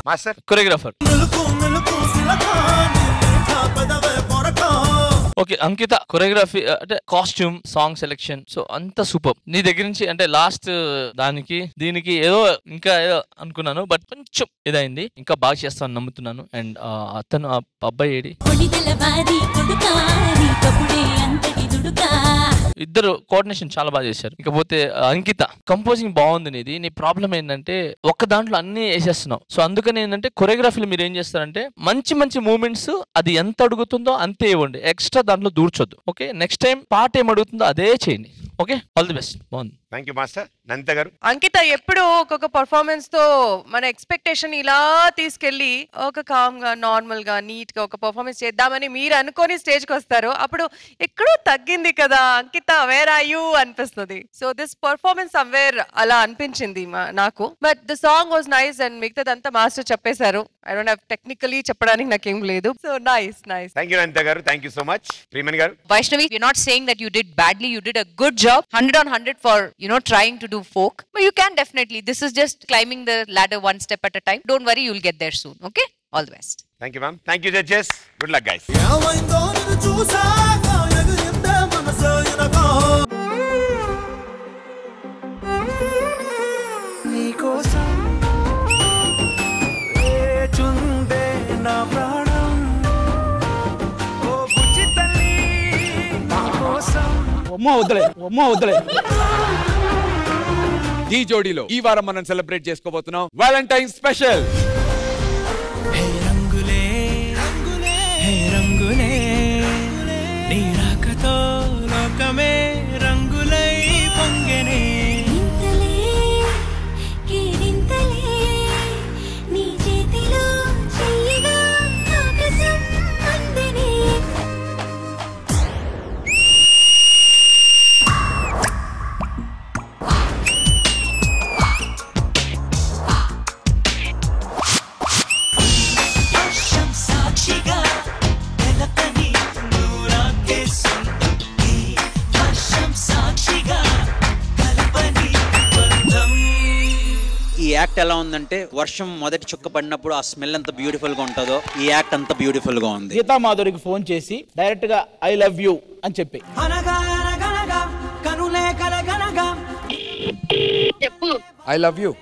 Master choreographer okay అంకిత choreography అంటే costume song selection so అంత super నీ దగ్గర నుంచి అంటే లాస్ట్ దానికి దీనికి ఏదో ఇంకా ఏదో అనుకున్నాను బట్ కొంచెం ఇదైంది ఇంకా బాగా చేస్తాను నమ్ముతున్నాను అండ్ అతను ఆ అబ్బాయి ఏడి ఇద్దరు కోఆర్డినేషన్ చాలా బాగా చేశారు ఇకపోతే అంకిత కంపోజింగ్ బాగుంది నీది నీ ప్రాబ్లం ఏంటంటే ఒక్క దాంట్లో అన్ని వేసేస్తున్నావు సో అందుకని ఏంటంటే కొరియోగ్రఫీలో మీరు ఏం చేస్తారంటే మంచి మంచి మూమెంట్స్ అది ఎంత అడుగుతుందో అంతే ఇవ్వండి ఎక్స్ట్రా దాంట్లో దూర్చొద్దు ఓకే నెక్స్ట్ టైం పాట ఏం అడుగుతుందో అదే చేయండి ఓకే ఆల్ ది బెస్ట్ బాగుంది థ్యాంక్ యూ మాస్టర్ నందిత గారు అంకిత ఎప్పుడు ఒక్కొక్క పర్ఫార్మెన్స్ తో మన ఎక్స్పెక్టేషన్ ఇలా తీసుకెళ్లి ఒక కామ్ గా నార్మల్ గా నీట్ గా ఒక పర్ఫార్మెన్స్ చేద్దామని మీరు అనుకొని స్టేజ్ కి వస్తారు అప్పుడు ఎక్కడో తగ్గింది కదా అంకిత వేర్ ఆర్ యూ అనిపిస్తుంది సో దిస్ పర్ఫార్మెన్స్ సమ్వేర్ అలా అనిపించింది నాకు but the song was nice and మిగతాదంతా మాస్టర్ చెప్పేశారు ఐ డోంట్ హావ్ టెక్నికలీ చెప్పడానికి నాకేం లేదు so nice thank you Nandita garu thank you so much Priyamani garu Vaishnavi, you're not saying that you did badly, you did a good job, 100 on 100 for trying to do folk, but you can definitely, this is just climbing the ladder one step at a time. Don't worry, you'll get there soon. Okay, all the best. Thank you ma'am, thank you judges, good luck guys. ఈ జోడీలో ఈ వారం మనం celebrate చేసుకోబోతున్నాం Valentine special. ఎలా ఉందంటే వర్షం మొదటి చుక్క పడినప్పుడు ఆ స్మెల్ ఎంత బ్యూటిఫుల్ గా ఉంటుందో ఈ యాక్ట్ అంత బ్యూటిఫుల్ గా ఉంది. గీతా మాధురికి ఫోన్ చేసి డైరెక్ట్ గా ఐ లవ్ యూ అని చెప్పి చెప్పు ఐ లవ్ యూ.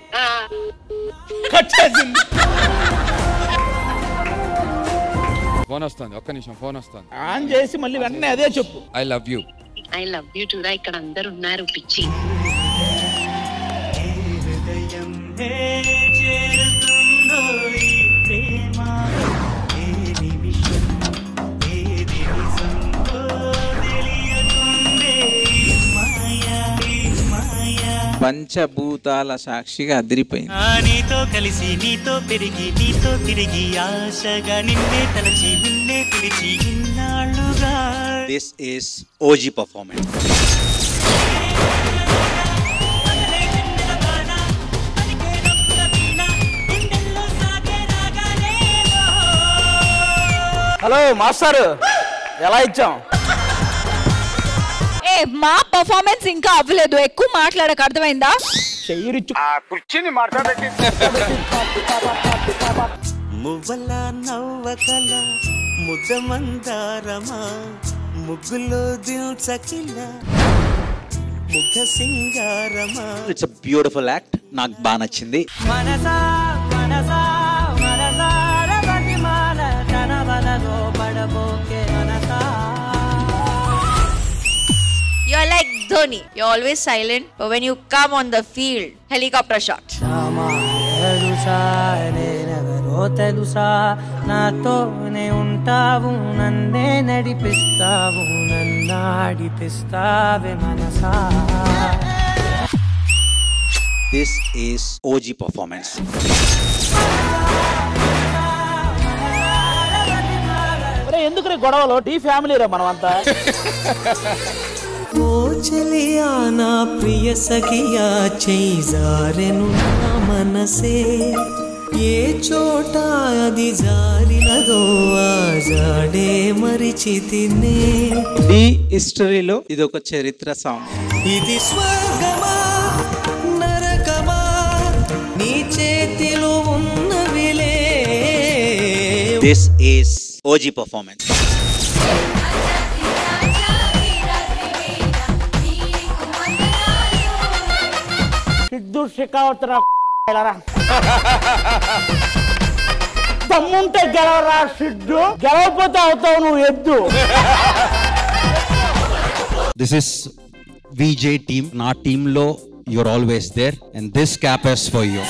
ఫోన్ వస్తుంది, ఒక్క నిమిషం ఫోన్ వస్తుంది. ఆన్ చేసి మళ్ళీ వెంటనే అదే చెప్పు I love you. I love you to రా. ఇక్కడ అందరు ఉన్నారు పిచ్చి. పంచభూతాల సాక్షిగా అదిరిపోయింది. నీతో కలిసి నీతో పెరిగి నీతో తిరిగి ఆశగా నిన్నే తలచి నిన్నే పిలిచి ఇన్నాళ్ళుగా. This is OG performance. Hello master, ఎలా ఇచ్చాం? మా పర్ఫార్మెన్స్ ఇంకా అవ్వలేదు, ఎక్కువ మాట్లాడక, అర్థమైందా? కుర్చీని మాట్లాడేది. మువ్వల నవ్వకల ముద్దమందారమా ముగ్గులో దిల్చకిల Mugdha సింగారమా. It's a beautiful act. నాకు బాగా నచ్చింది. మనసా మనసా మనసార బతిమాల తన వలలో పడబోకే మనసా. You're like Dhoni. You're always silent, but when you come on the field, helicopter shot. తెలుసా నాతోనే ఉంటావు, నన్నే నడిపిస్తావు, నన్నాడిపిస్తావే మనసా. This is OG performance. ఎందుకు గొడవలో టీ ఫ్యామిలీ రా మనమంతా. ఓ చలియా నా ప్రియ సఖియా చేజారెను నా మనసే, ఏ చోట అది జారినదో ఆ జాడే మరిచితినే. ఈ హిస్టరీలో ఇది ఒక చరిత్ర సాంగ్. ఇది స్వర్గమా నరకమా నీ చేతిలో ఉన్నవిలే. This is OG performance. Siddhu Shekhawat దమ్ముంటే గెలవరా సిద్ధు, గెలవకపోతే అవుతావు నువ్వు ఎద్దు. This is VJ team. నా టీమ్ లో you're always there and this cap is for you.